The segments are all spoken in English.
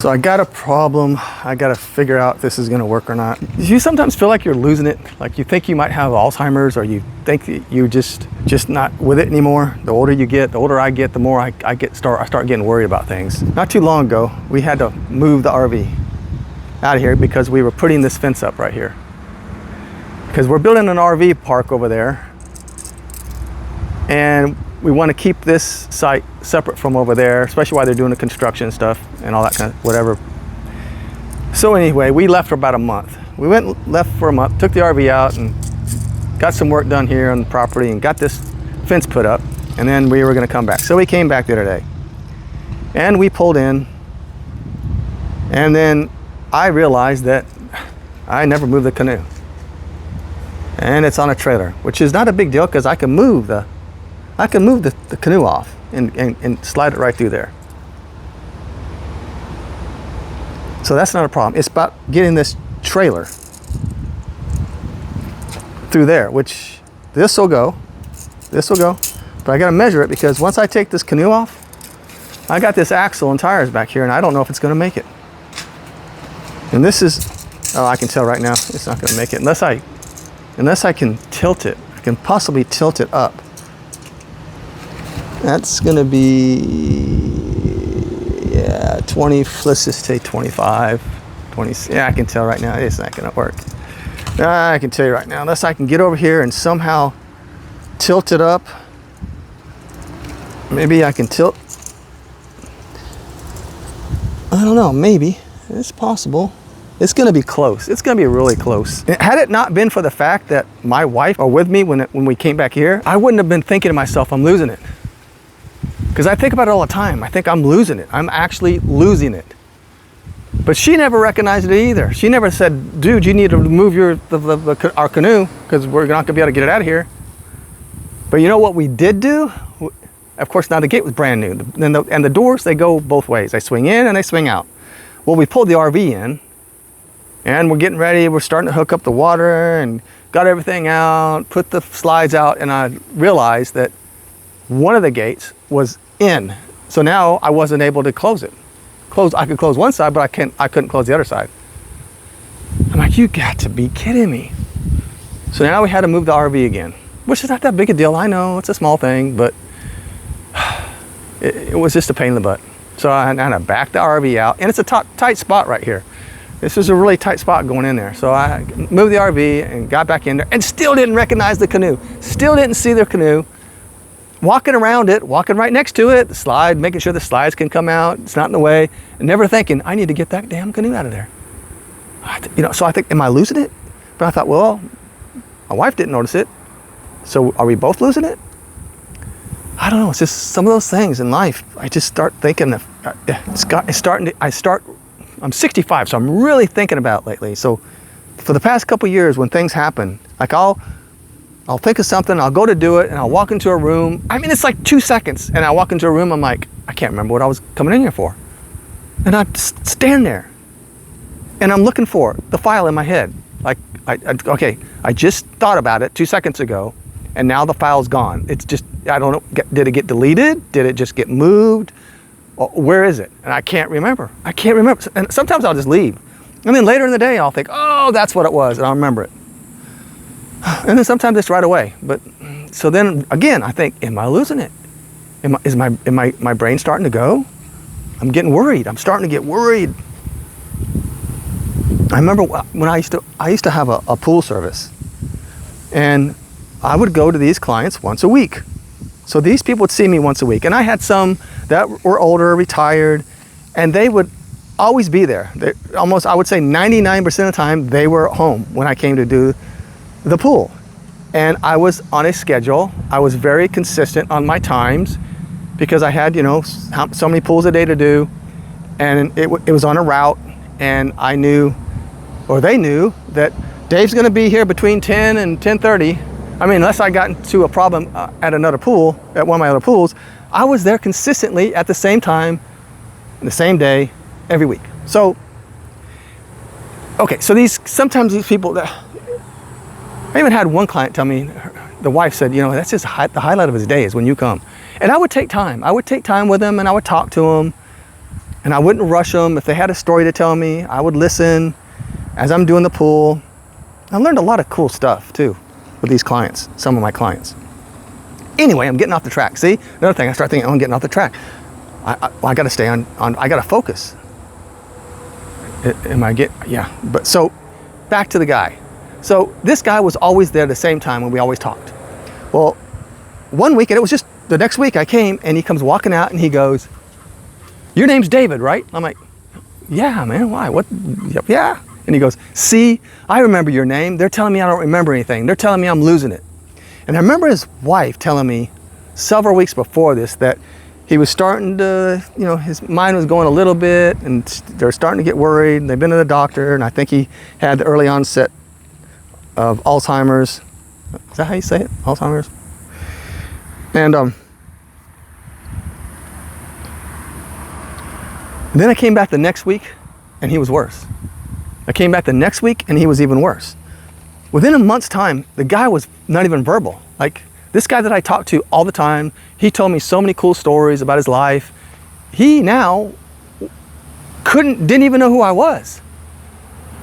So I got a problem. I got to figure out if this is going to work or not. You sometimes feel like you're losing it. Like you think you might have Alzheimer's, or you think that you're just not with it anymore. The older you get, the older I get, the more I start getting worried about things. Not too long ago, we had to move the RV out of here because we were putting this fence up right here. Because we're building an RV park over there, and we want to keep this site separate from over there, especially while they're doing the construction stuff and all that kind of whatever. So anyway, we left for about a month. We left for a month, took the RV out and got some work done here on the property and got this fence put up, and then we were going to come back. So we came back the other day and we pulled in, and then I realized that I never moved the canoe, and it's on a trailer, which is not a big deal because I can move the canoe off and slide it right through there. So that's not a problem. It's about getting this trailer through there, which this will go, but I got to measure it because once I take this canoe off, I got this axle and tires back here, and I don't know if it's going to make it. And this is, oh, I can tell right now it's not going to make it unless I can tilt it. I can possibly tilt it up. That's gonna be, yeah, 20, let's just say 25, 20, yeah, I can tell right now it's not gonna work. I can tell you right now, unless I can get over here and somehow tilt it up, maybe I can tilt, I don't know, maybe, it's possible. It's gonna be close, it's gonna be really close. Had it not been for the fact that my wife was with me when we came back here, I wouldn't have been thinking to myself, I'm losing it. Because I think about it all the time. I think I'm losing it. I'm actually losing it. But she never recognized it either. She never said, dude, you need to move our canoe because we're not gonna be able to get it out of here. But you know what we did do? Of course, now the gate was brand new. And the doors, they go both ways. They swing in and they swing out. Well, we pulled the RV in and we're getting ready. We're starting to hook up the water and got everything out, put the slides out, and I realized that one of the gates was in. So now I wasn't able to close it. I could close one side, but I couldn't close the other side. I'm like, you got to be kidding me. So now we had to move the RV again, which is not that big a deal. I know it's a small thing, but it was just a pain in the butt. So I had to back the RV out, and it's a tight spot right here. This is a really tight spot going in there. So I moved the RV and got back in there and still didn't recognize the canoe. Still didn't see the canoe. Walking around it, walking right next to it, the slide, making sure the slides can come out, it's not in the way, and never thinking, I need to get that damn canoe out of there. So I think, am I losing it? But I thought, well, my wife didn't notice it, so are we both losing it? I don't know, it's just some of those things in life. I just start thinking, I'm 65, so I'm really thinking about it lately. So for the past couple of years when things happen, like I'll think of something, I'll go to do it, and I'll walk into a room. I mean, it's like 2 seconds, and I walk into a room, I'm like, I can't remember what I was coming in here for. And I stand there, and I'm looking for the file in my head. Like, okay, I just thought about it 2 seconds ago, and now the file's gone. It's just, I don't know, did it get deleted? Did it just get moved? Or where is it? And I can't remember. And sometimes I'll just leave. And then later in the day, I'll think, oh, that's what it was, and I'll remember it. And then sometimes it's right away. But so then again, I think, am I losing it? Is my brain starting to go? I'm getting worried. I'm starting to get worried. I remember when I used to have a pool service, and I would go to these clients once a week. So these people would see me once a week, and I had some that were older, retired, and they would always be there. Almost, I would say 99% of the time, they were home when I came to do the pool. And I was on a schedule. I was very consistent on my times because I had, so many pools a day to do, and it was on a route, and I knew, or they knew, that Dave's gonna be here between 10 and 10:30. I mean, unless I got into a problem at another pool, at one of my other pools, I was there consistently at the same time, the same day, every week. So, okay, so sometimes these people, I even had one client tell me, the wife said, that's just the highlight of his day is when you come. And I would take time. I would take time with him, and I would talk to him. And I wouldn't rush them. If they had a story to tell me, I would listen as I'm doing the pool. I learned a lot of cool stuff too with these clients, some of my clients. Anyway, I'm getting off the track. See, another thing, I start thinking, oh, I'm getting off the track. I got to stay on, I got to focus. But so back to the guy. So this guy was always there at the same time when we always talked. Well, one week, and it was just the next week I came and he comes walking out and he goes, your name's David, right? I'm like, yeah, man, why? What? Yep, yeah. And he goes, see, I remember your name. They're telling me I don't remember anything. They're telling me I'm losing it. And I remember his wife telling me several weeks before this that he was starting to, his mind was going a little bit and they're starting to get worried. They've been to the doctor and I think he had the early onset of Alzheimer's. Is that how you say it? Alzheimer's? And then I came back the next week and he was worse. I came back the next week and he was even worse. Within a month's time, the guy was not even verbal. Like this guy that I talked to all the time, he told me so many cool stories about his life. He now didn't even know who I was.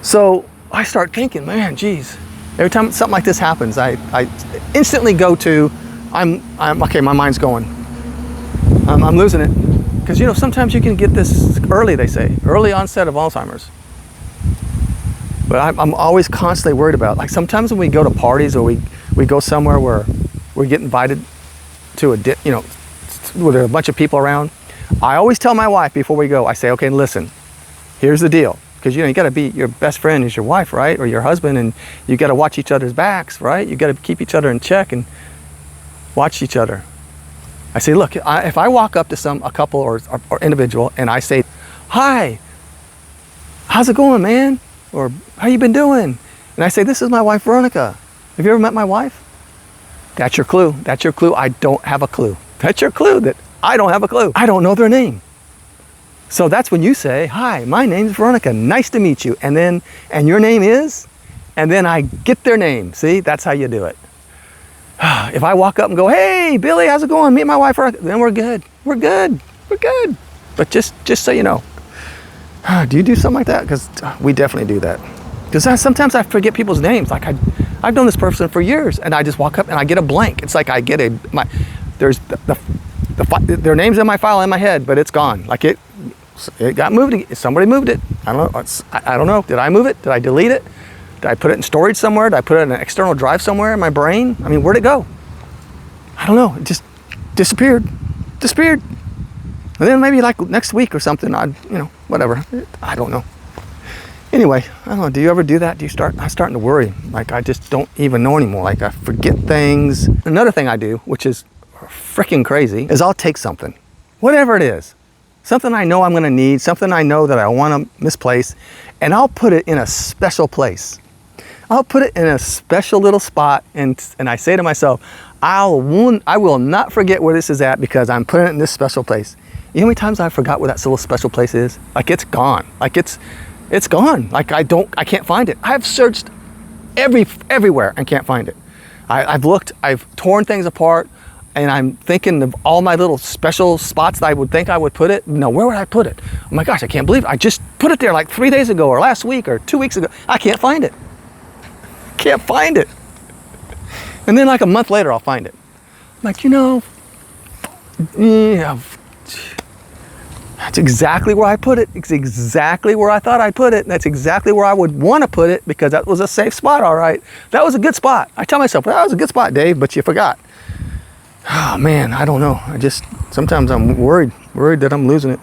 So I start thinking, man, geez, every time something like this happens, I instantly go to, I'm okay, my mind's going. I'm losing it. Because sometimes you can get this early, they say, early onset of Alzheimer's. But I'm always constantly worried about, like sometimes when we go to parties or we go somewhere where we get invited to where there are a bunch of people around, I always tell my wife before we go, I say, okay, listen, here's the deal. Because you got to be, your best friend is your wife, right? Or your husband, and you got to watch each other's backs, right? You got to keep each other in check and watch each other. I say, look, if I walk up to a couple or individual and I say, hi, how's it going, man? Or how you been doing? And I say, this is my wife, Veronica. Have you ever met my wife? That's your clue. That's your clue. I don't have a clue. That's your clue that I don't have a clue. I don't know their name. So that's when you say, hi, my name's Veronica. Nice to meet you. And your name is? And then I get their name. See, that's how you do it. If I walk up and go, hey, Billy, how's it going? Meet my wife, Veronica. Then we're good. We're good. We're good. But just so you know, do you do something like that? Because we definitely do that. Because sometimes I forget people's names. Like I've known this person for years, and I just walk up and I get a blank. It's like I get there's their name's in my file in my head, but it's gone. Like it got moved. Somebody moved it. I don't know. I don't know. Did I move it? Did I delete it? Did I put it in storage somewhere? Did I put it in an external drive somewhere in my brain? I mean, where'd it go? I don't know. It just disappeared. Disappeared. And then maybe like next week or something, whatever. I don't know. Anyway, I don't know. Do you ever do that? I'm starting to worry. Like I just don't even know anymore. Like I forget things. Another thing I do, which is freaking crazy, is I'll take something, whatever it is, something I know I'm going to need, something I know that I want to misplace, and I'll put it in a special place. I'll put it in a special little spot, and I say to myself, I will not forget where this is at because I'm putting it in this special place. You know how many times I forgot where that little special place is? Like it's gone. Like it's gone. Like I can't find it. I've searched everywhere and can't find it. I've looked, I've torn things apart, and I'm thinking of all my little special spots that I would think I would put it. No, where would I put it? Oh my gosh, I can't believe it. I just put it there like 3 days ago or last week or 2 weeks ago. I can't find it. Can't find it. And then like a month later, I'll find it. I'm like, that's exactly where I put it. It's exactly where I thought I'd put it. That's exactly where I would want to put it because that was a safe spot, all right. That was a good spot. I tell myself, well, that was a good spot, Dave, but you forgot. Oh man, I don't know. Sometimes I'm worried that I'm losing it.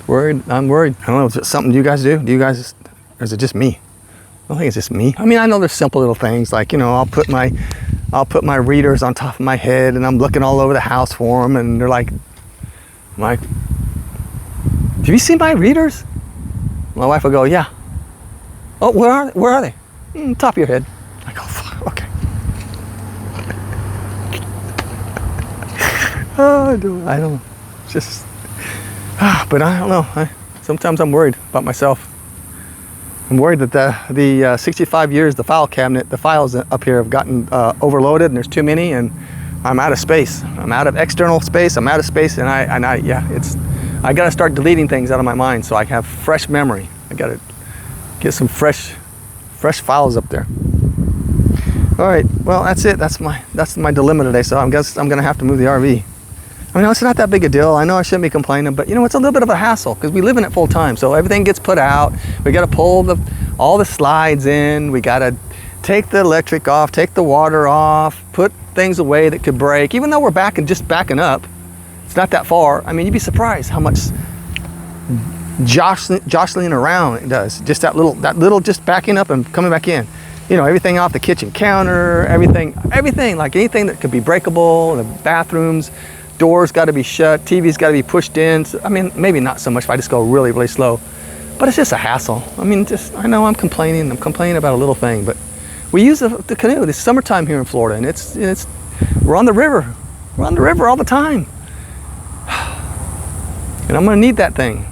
I'm worried. I don't know, is it something you guys do? Or is it just me? I don't think it's just me. I mean, I know there's simple little things like, I'll put my readers on top of my head and I'm looking all over the house for them and they're like, I'm like, have you seen my readers? My wife will go, yeah. Oh, where are they? Top of your head. I go, okay. Oh, I don't know. But I don't know. Sometimes I'm worried about myself. I'm worried that the 65 years, the file cabinet, the files up here have gotten overloaded and there's too many and I'm out of space. I'm out of external space. I'm out of space and I I gotta start deleting things out of my mind so I have fresh memory. I gotta get some fresh files up there. All right, well, that's it. That's my dilemma today. So I guess I'm gonna have to move the RV. I mean, it's not that big a deal. I know I shouldn't be complaining, but you know, it's a little bit of a hassle because we live in it full time. So everything gets put out. We gotta pull all the slides in. We gotta take the electric off, take the water off, put things away that could break. Even though we're just backing up, it's not that far. I mean, you'd be surprised how much jostling around it does. Just that little just backing up and coming back in. You know, everything off the kitchen counter, everything, like anything that could be breakable, the bathrooms, doors got to be shut, TV's got to be pushed in. So, I mean, maybe not so much if I just go really, really slow, but it's just a hassle. I mean, I know I'm complaining about a little thing, but we use the canoe. It's summertime here in Florida, and we're on the river. We're on the river all the time. And I'm gonna need that thing.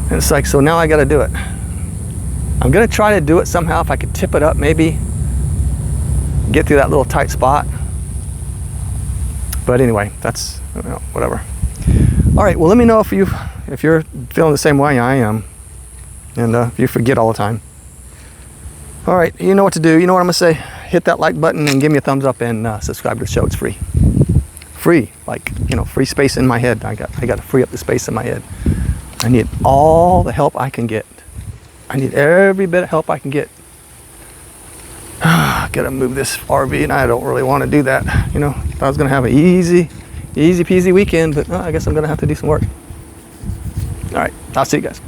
And it's like, so now I gotta do it. I'm gonna try to do it somehow. If I could tip it up, maybe get through that little tight spot. But anyway, that's, you know, whatever. All right, well, let me know if you're feeling the same way I am, and if you forget all the time. All right, you know what to do. You know what I'm gonna say. Hit that like button and give me a thumbs up, and subscribe to the show. It's free. Free, like, you know, free space in my head. I got to free up the space in my head. I need all the help I can get. I need every bit of help I can get. Gotta move this RV, and I don't really want to do that. You know, if I was gonna have an easy peasy weekend, but I guess I'm gonna have to do some work. All right, I'll see you guys.